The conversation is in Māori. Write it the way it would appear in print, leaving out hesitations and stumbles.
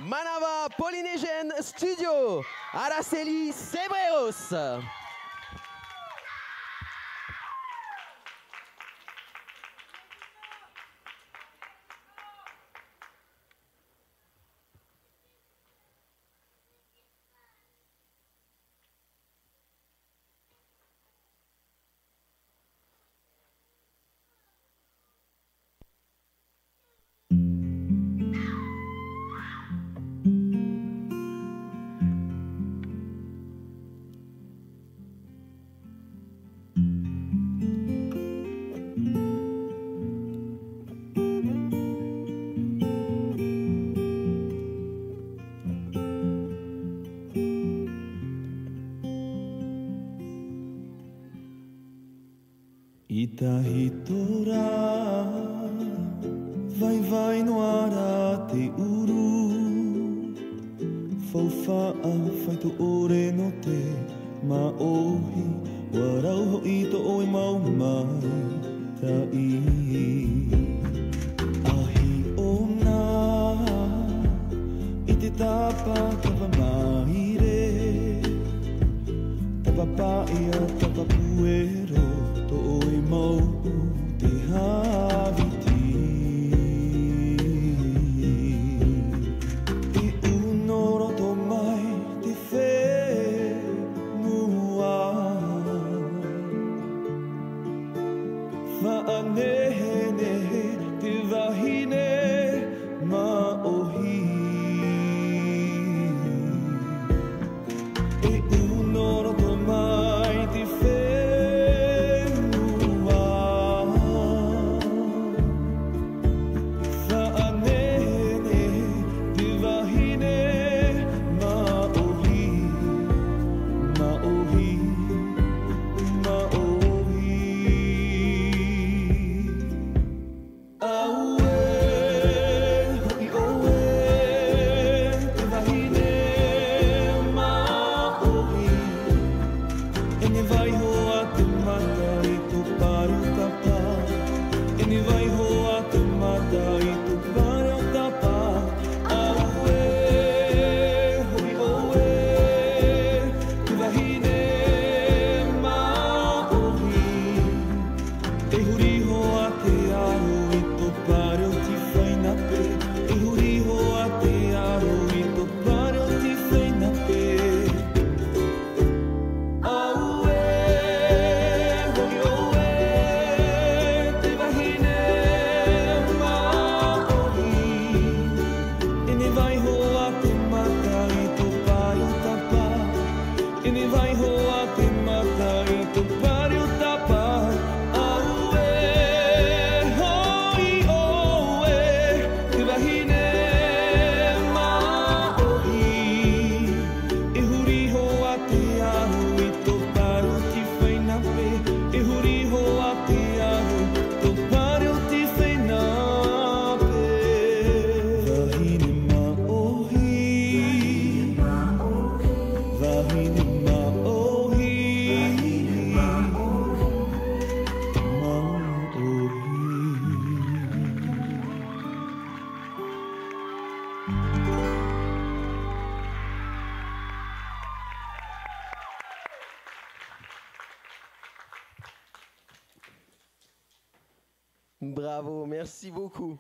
Manava Polynesian Studio, Araceli Sebreros. Itahitora vai no ara te uru Faufa'a whai to ore no te maohi Warau ho i to oe mau mai ta i Ahi o nā I te tapa tawa mai re Tapa paia tapa puero To oe mau te hawiti I uno roto mai te whenua Whaanehe te wahine maohi I uno roto mai te Bravo, merci beaucoup.